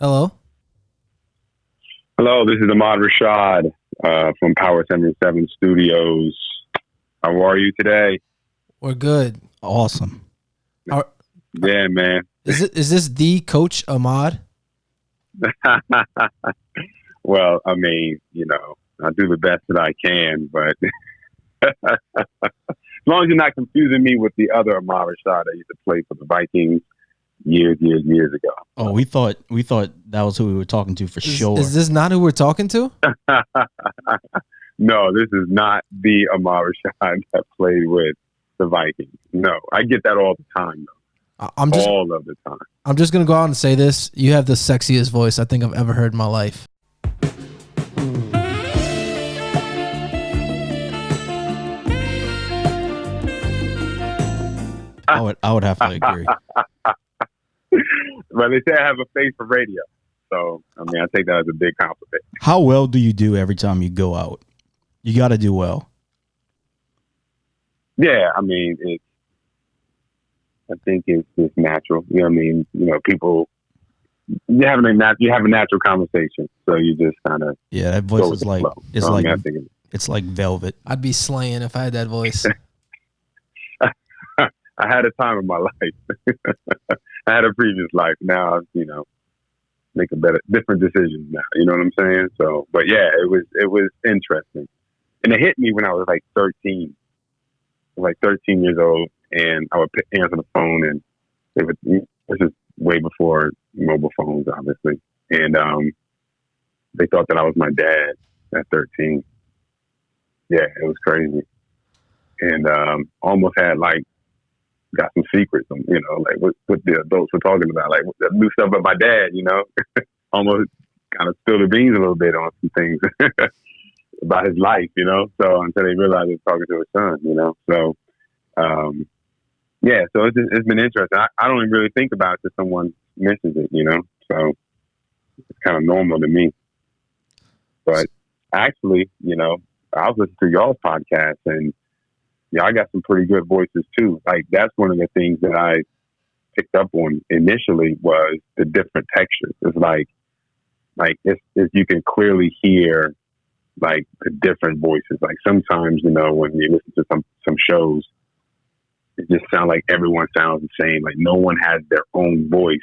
Hello. Hello, this is Ahmad Rashad from Power 77 Studios. How are you today? We're good. Awesome. Yeah, man. Is this the coach Ahmad? Well, I mean, I do the best that I can, but as long as you're not confusing me with the other Ahmad Rashad that used to play for the Vikings years ago. Oh, we thought that was who we were talking to for sure. Is this not who we're talking to? No, this is not the Ahmad Rashad that played with the Vikings. No, I get that all the time, though. All of the time. I'm just gonna go out and say this: you have the sexiest voice I think I've ever heard in my life. I would have to agree. But they say I have a face for radio, so I mean, I take that as a big compliment. How well do you do every time you go out? You got to do well. Yeah, I mean, I think it's just natural. You know what I mean? People, you have a natural conversation, so you just kind of that voice is like it's like velvet. I'd be slaying if I had that voice. I had a time in my life. I had a previous life. Now, make different decisions now. You know what I'm saying? So, but yeah, it was interesting, and it hit me when I was like 13. Like 13 years old, and I would answer the phone, and this is way before mobile phones, obviously, and they thought that I was my dad at 13. Yeah, it was crazy, and almost had got some secrets, like what the adults were talking about, like new stuff about my dad, almost kind of spill the beans a little bit on some things. About his life, so until they realized he was talking to his son, so so it's been interesting. I don't even really think about it till someone mentions it, so it's kind of normal to me. But actually, I was listening to y'all's podcast, and I got some pretty good voices too. Like that's one of the things that I picked up on initially was the different textures. It's like if you can clearly hear like the different voices. Like sometimes, when you listen to some shows, it just sounds like everyone sounds the same. Like no one has their own voice.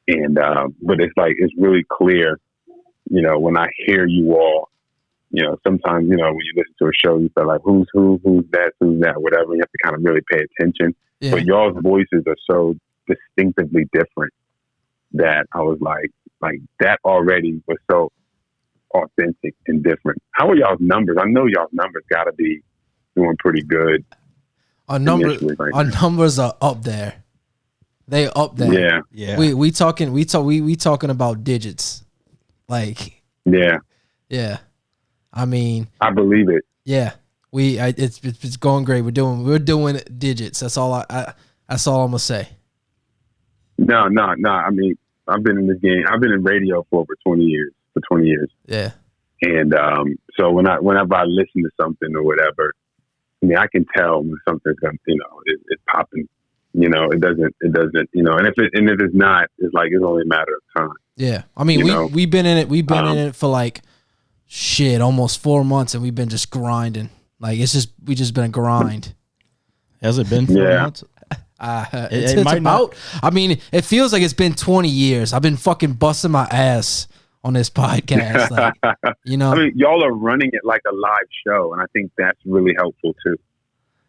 And, but it's really clear, when I hear you all, sometimes, when you listen to a show, you feel like who's that, whatever. You have to kind of really pay attention. Yeah. But y'all's voices are so distinctively different that I was like that already was so authentic and different. How are y'all's numbers? I know y'all's numbers got to be doing pretty good. Our numbers are up there. They up there. Yeah. We talking about digits. Like yeah. I mean, I believe it. Yeah. It's going great. We're doing digits. That's all that's all I'm gonna say. No. I mean, I've been in this game. I've been in radio for over 20 years. For 20 years. Yeah. And so whenever I listen to something or whatever, I mean, I can tell when something's going to, it's popping. It doesn't, and if it's not, it's like it's only a matter of time. Yeah. I mean, we've been in it. We've been in it for like almost 4 months, and we've been just grinding. Like we just been a grind. Has it been 4 months? It's might about. I mean, it feels like it's been 20 years. I've been fucking busting my ass on this podcast. Like, I mean, y'all are running it like a live show, and I think that's really helpful too.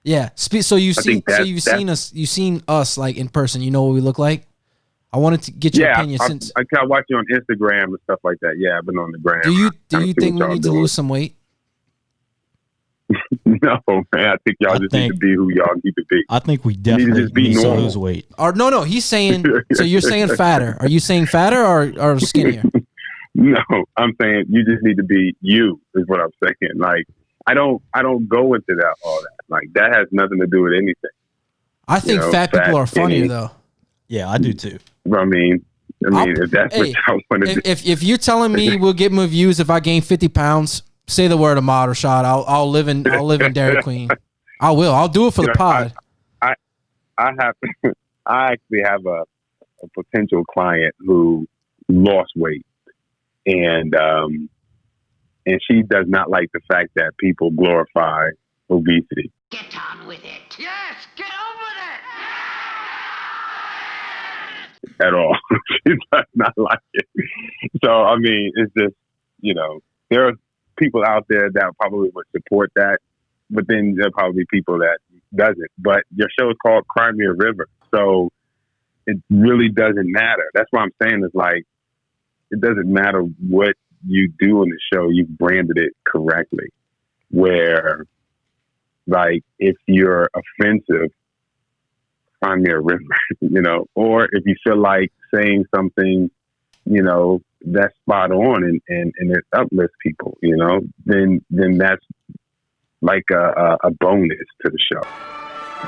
Yeah. So you've seen us like in person. You know what we look like. I wanted to get your opinion since I watch you on Instagram and stuff like that. Yeah, I've been on the gram. Do you think we need to lose some weight? No, man. I think y'all need to be who y'all need to be. I think we definitely need to lose weight. Or no. He's saying. So you're saying fatter? Are you saying fatter or skinnier? No, I'm saying you just need to be you. Is what I'm saying. Like I don't go into that all that. Like that has nothing to do with anything. I think fat people are funnier though. Yeah, I do too. I mean, if that's what y'all want to do. If you're telling me we'll get more views if I gain 50 pounds, say the word Ahmad Rashad. I'll live in Dairy Queen. I will. I'll do it for the pod. I actually have a potential client who lost weight, and she does not like the fact that people glorify obesity. Get on with it. Yes, get on with it. At all. She does not like it. So, I mean, it's just, there are people out there that probably would support that, but then there are probably people that doesn't. But your show is called Cry Me a River, so it really doesn't matter. That's what I'm saying. Is like, it doesn't matter what you do in the show, you branded it correctly. Where, like, if you're offensive, cry me a river, or if you feel like saying something, that's spot on and it uplifts people, then that's like a bonus to the show.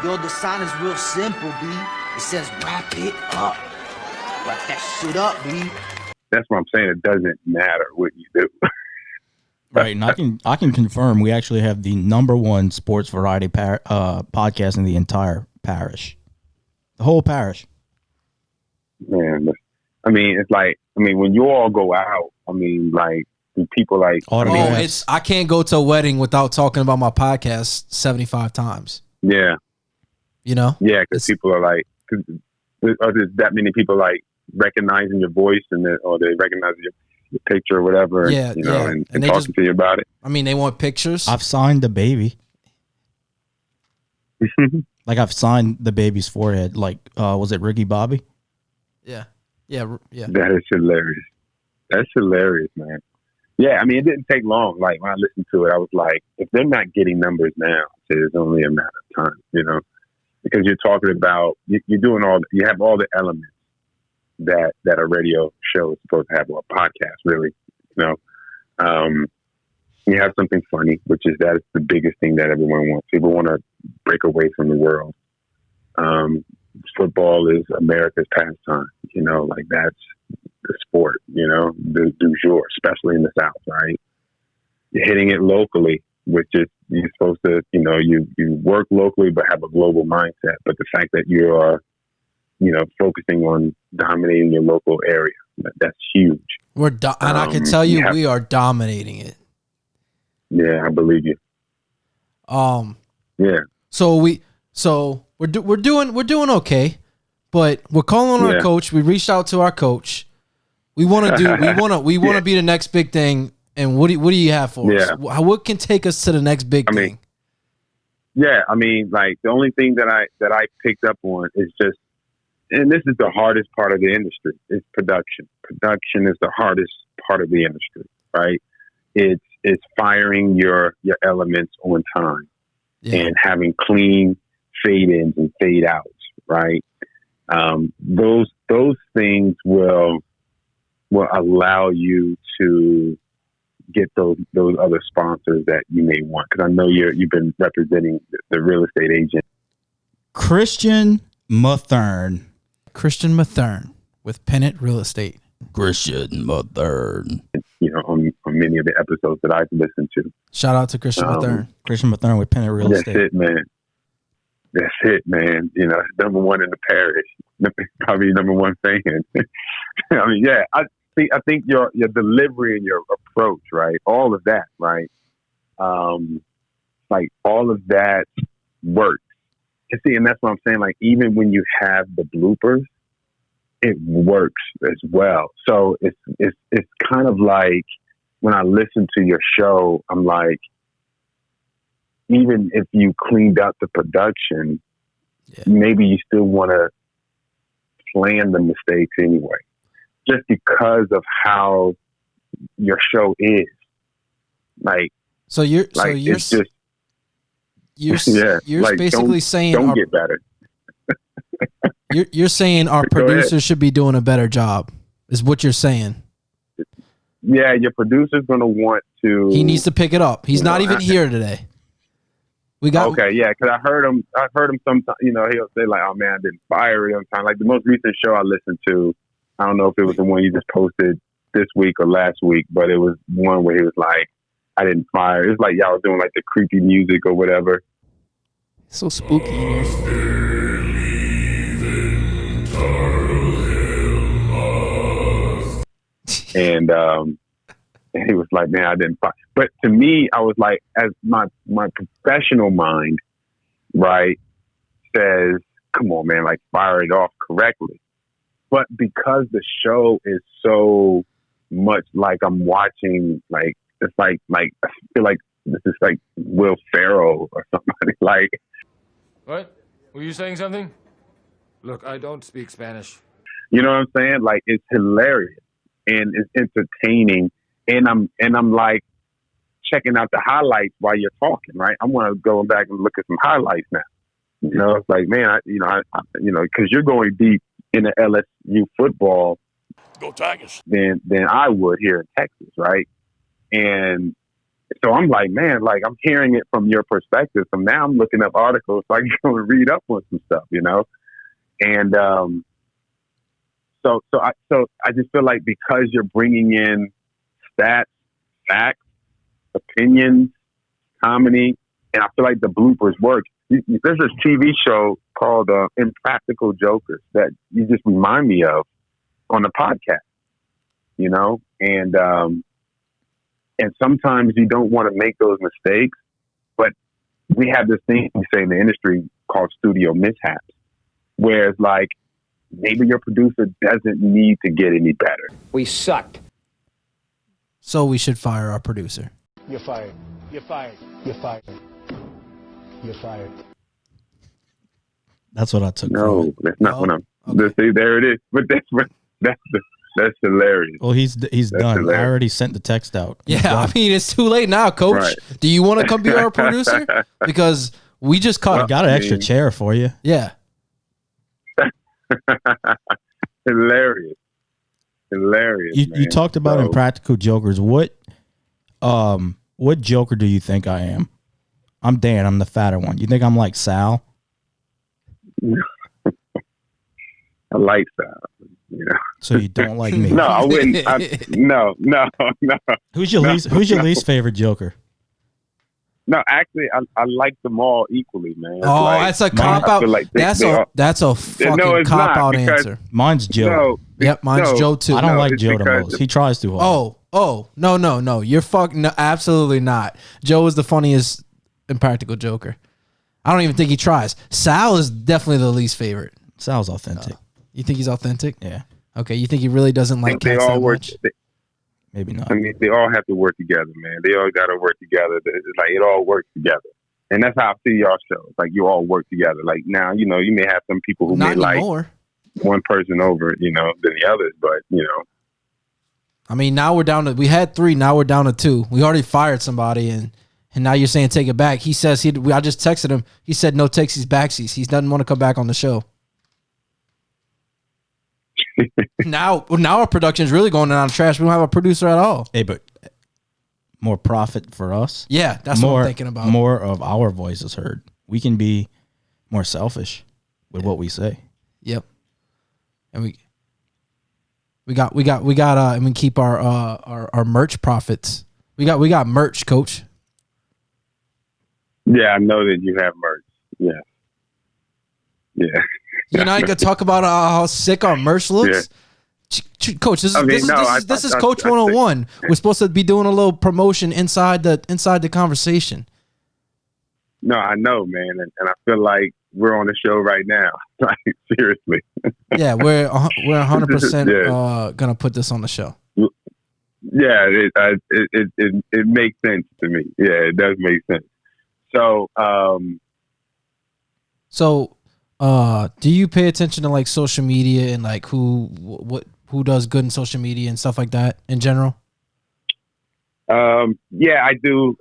Yo, the sign is real simple, B. It says wrap it up. Wrap that shit up, B. That's what I'm saying. It doesn't matter what you do. Right, and I can confirm we actually have the #1 sports variety podcast in the entire parish, the whole parish. Man, I mean, it's like, when you all go out, like, do people like? I can't go to a wedding without talking about my podcast 75 times. Yeah, Yeah, because people are like, there's that many people like recognizing your voice or they recognize your picture or whatever. And talking to you about it. I mean, they want pictures. I've signed the baby. Like, I've signed the baby's forehead. Like, was it Ricky Bobby? Yeah. That is hilarious. That's hilarious, man. Yeah, I mean, it didn't take long. Like, when I listened to it, I was like, if they're not getting numbers now, it's only a matter of time, because you're talking about, you're doing you have all the elements that a radio show is supposed to have, or a podcast, really, you have something funny, which is that's the biggest thing that everyone wants. People want to break away from the world. Football is America's pastime, like that's the sport, du jour, especially in the South, right? You're hitting it locally, which is, you're supposed to, you work locally but have a global mindset. But the fact that you are, focusing on dominating your local area, that's huge. And I can tell you, we are dominating it. Yeah, I believe you. Yeah. So we're doing okay, but we're calling on our coach. We reached out to our coach. We want to be the next big thing. And what do you have for us? What can take us to the next big thing? Yeah, like, the only thing that I picked up on is just, and this is the hardest part of the industry, is production. Production is the hardest part of the industry, right? It's firing your elements on time and having clean fade ins and fade outs, right? Those things will allow you to get those other sponsors that you may want. Because I know you've been representing the real estate agent. Christian Mathern with Pennant Real Estate. Christian Mathern. On many of the episodes that I've listened to. Shout out to Christian Mathern. Christian Mathern with Pennant Real Estate. That's it, man. #1 in the parish. Probably #1 fan. I think your delivery and your approach, right? All of that, right? Like, all of that works. And see, and that's what I'm saying. Like, even when you have the bloopers, it works as well. So it's kind of like, when I listen to your show, I'm like, even if you cleaned up the production, maybe you still want to plan the mistakes anyway, just because of how your show is. Like, so you're basically saying don't get better. You're saying our producer should be doing a better job, is what you're saying. Yeah, your producer's going to want to. He needs to pick it up. He's not even here today. Okay, yeah, because I heard him sometimes. He'll say like, "Oh man, I didn't fire it on time." Like, the most recent show I listened to, I don't know if it was the one you just posted this week or last week, but it was one where he was like, "I didn't fire." It's like y'all was doing like the creepy music or whatever. So spooky in here. And he was like, man, I didn't fire. But to me, I was like, as my professional mind, right, says, come on, man, like fire it off correctly. But because the show is so much like I'm watching, like, it's like I feel like this is like Will Ferrell or somebody. Like, What? Were you saying something? Look, I don't speak Spanish. you know what I'm saying? Like, it's hilarious and it's entertaining. And I'm like checking out the highlights while you're talking, right? I want to go back and look at some highlights now. You know, it's like, man, because you're going deep in the LSU football, Go Tigers. than I would here in Texas, right? And so I'm like, man, like I'm hearing it from your perspective. So now I'm looking up articles so I can go and read up on some stuff, you know. And so I just feel like because you're bringing in stats, facts, opinions, comedy, and I feel like the bloopers work. There's this TV show called Impractical Jokers that you just remind me of on the podcast, you know, and sometimes you don't want to make those mistakes, but we have this thing we say in the industry called studio mishaps, where it's like maybe your producer doesn't need to get any better. We sucked. So we should fire our producer. You're fired. You're fired. You're fired. You're fired. That's what I took. No, from it. that's not what I'm. Okay. See, there it is. But that's hilarious. Well, he's done. hilarious. I already sent the text out. Yeah, I mean, it's too late now, coach. Right. Do you want to come be our producer? Because we just caught I got an extra chair for you. Yeah. Hilarious. You talked about Impractical Jokers. What Joker do you think I am? I'm Dan. I'm the fatter one. You think I'm like Sal? I like that. You know? So you don't like me? No, I wouldn't. No. Who's your least favorite Joker? No, actually, I like them all equally, man. Oh, like, that's a cop out. Like that's a fucking it's cop not, out because- answer. Mine's Joe. No, Yep, mine's Joe too. I don't like it's Joe the because- most. He tries too hard. Oh, no. You're fucking no, absolutely not. Joe is the funniest Impractical Joker. I don't even think he tries. Sal is definitely the least favorite. Sal's authentic. You think he's authentic? Yeah, Okay, you think he really doesn't like they cats all that work. much? maybe not. I mean, they all have to work together, man. They all got to work together. It's like it all works together, and that's how I see y'all shows. Like you all work together. Like now, you know, you may have some people who Not may anymore. like one person over, you know, than the others, but you know. I mean, now we're down to. We had 3. Now we're down to 2. We already fired somebody, and now you're saying take it back. He says I just texted him. He said no takesies backsies. He doesn't want to come back on the show. now our production is really going down the trash. We don't have a producer at all. Hey, but more profit for us. Yeah, that's what I'm thinking about. More of our voices heard. We can be more selfish with what we say. Yep. And we got and we keep our merch profits. We got merch, coach. Yeah, I know that you have merch. Yeah. You're not gonna talk about how sick our merch looks. Coach, this is Coach 101. We're supposed to be doing a little promotion inside the conversation. No, I know, man, and I feel like we're on the show right now. Like seriously. Yeah, we're 100% gonna put this on the show. Yeah, it makes sense to me. Yeah, it does make sense. So, do you pay attention to like social media and like who does good in social media and stuff like that in general? Yeah, I do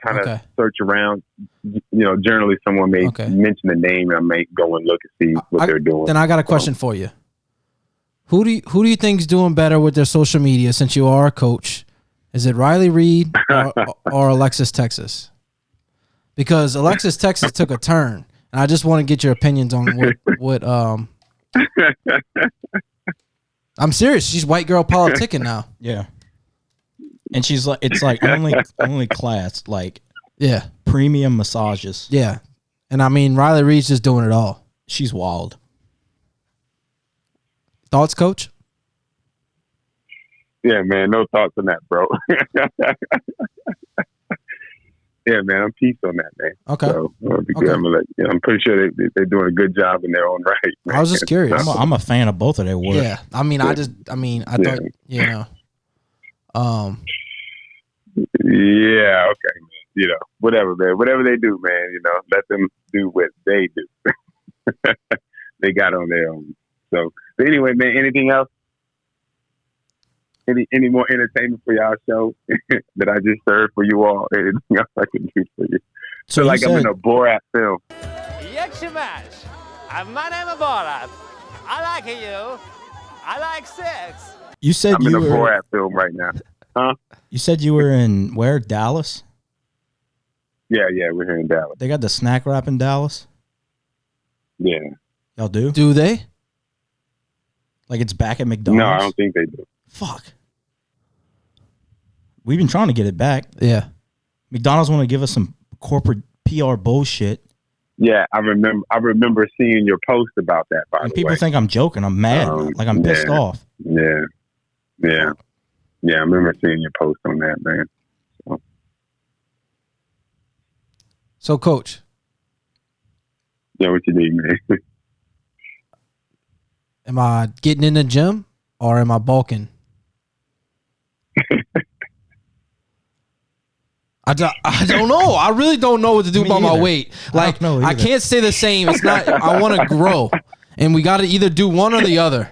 kind of search around. You know, generally someone may mention a name and I may go and look and see what they're doing. Then I got a question for you. Who do you think is doing better with their social media since you are a coach? Is it Riley Reed or Alexis Texas? Because Alexis Texas took a turn, and I just want to get your opinions on what I'm serious. She's white girl politicking now. Yeah. And she's like, it's like only class, like premium massages. Yeah. And I mean, Riley Reed's just doing it all. She's wild. Thoughts, coach? Yeah, man. No thoughts on that, bro. Yeah, man. I'm peace on that, man. Okay. So be good. I'm pretty sure they're doing a good job in their own right. Man. I was just curious. I'm a fan of both of their work. Yeah. I thought, you know. Yeah. Okay, man. You know, whatever, man. Whatever they do, man. You know, let them do what they do. They got on their own. So, but anyway, man. Anything else? Any more entertainment for y'all show that I just served for you all? Anything else I can do for you? So like I'm in a Borat film. My name is Borat. I like you. I like sex. You said I'm in a Borat film right now. Huh? You said you were in where? Dallas? Yeah, we're here in Dallas. They got the snack wrap in Dallas? Yeah. Y'all do? Do they? Like it's back at McDonald's? No, I don't think they do. Fuck. We've been trying to get it back. Yeah. McDonald's want to give us some corporate PR bullshit. Yeah, I remember seeing your post about that, by the way. And people think I'm joking. I'm mad. Like I'm pissed off. Yeah. I remember seeing your post on that, man. So, Coach. Yeah, what you need, man? Am I getting in the gym or am I bulking? I don't know. I really don't know what to do about my weight. Like, I can't stay the same. It's not. I want to grow, and we got to either do one or the other.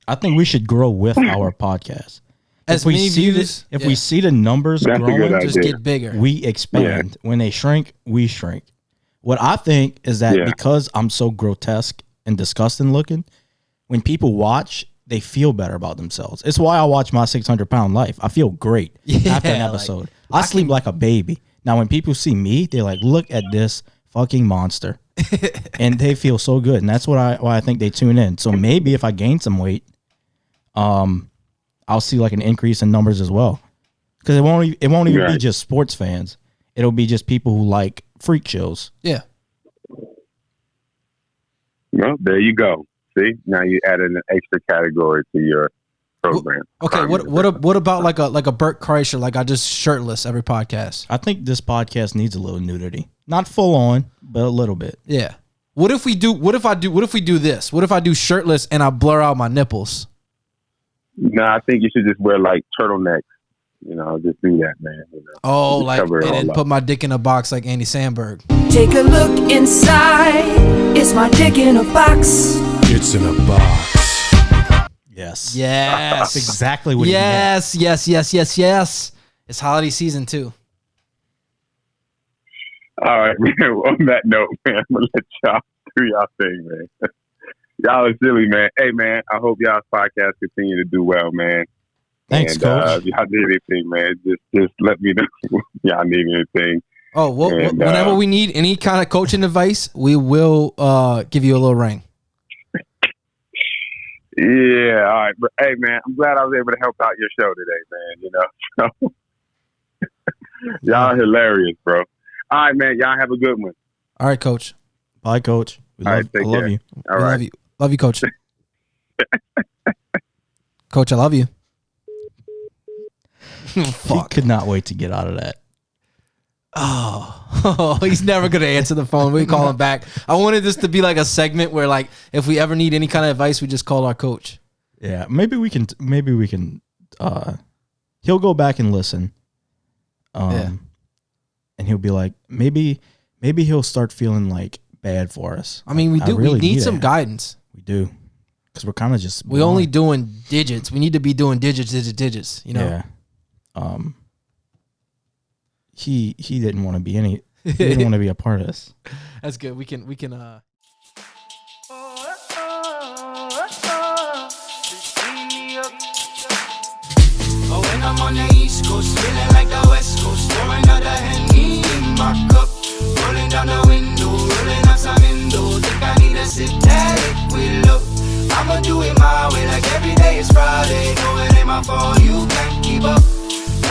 I think we should grow with our podcast. As many views, if we see the numbers growing, just get bigger. We expand. When they shrink, we shrink. What I think is that because I'm so grotesque and disgusting looking, when people watch, they feel better about themselves. It's why I watch my 600-pound life. I feel great after an episode. I sleep like a baby. Now, when people see me, they're like, look at this fucking monster. And they feel so good. And that's why I think they tune in. So maybe if I gain some weight, I'll see like an increase in numbers as well. Because it won't even be just sports fans. It'll be just people who like freak shows. Yeah. Well, there you go. See, now you added an extra category to your program. Okay, what about like a Bert Kreischer? Like I just shirtless every podcast. I think this podcast needs a little nudity, not full on, but a little bit. Yeah. What if we do this? What if I do shirtless and I blur out my nipples? No, I think you should just wear like turtlenecks. You know, just do that, man. You know, oh, like and then put my dick in a box like Andy Samberg. Take a look inside. Is my dick in a box? It's in a box. Yes. Yes. That's exactly what he meant. Yes. It's holiday season too. All right, man. On that note, man, I'm gonna let y'all do y'all thing, man. Y'all are silly, man. Hey, man, I hope y'all's podcast continue to do well, man. Thanks, Coach. If y'all need anything, man, just let me know if y'all need anything. Oh, well, whenever we need any kind of coaching advice, we will give you a little ring. Yeah, all right. But, hey, man, I'm glad I was able to help out your show today, man. You know, so, y'all are hilarious, bro. All right, man, y'all have a good one. All right, Coach. Bye, Coach. I love you. All right. Love you, Coach. Coach, I love you. He could not wait to get out of that. Oh, he's never going to answer the phone. We call him back. I wanted this to be like a segment where, like, if we ever need any kind of advice, we just call our coach. Yeah, maybe we can. He'll go back and listen. And he'll be like, maybe he'll start feeling like bad for us. I mean, we need some guidance. We do, because we're kind of just. We're only doing digits. We need to be doing digits. You know. Yeah. He didn't want to be any. He didn't want to be a part of this. That's good. We can. Oh, when I'm on the East Coast, feeling like the West Coast, pour another Henny in my cup, rolling down the window, rolling up some Indo. Think I need a sip that liquid love. I'ma do it my way, like every day is Friday. No, it ain't my fault, you can't keep up.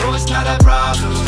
No, it's not a problem.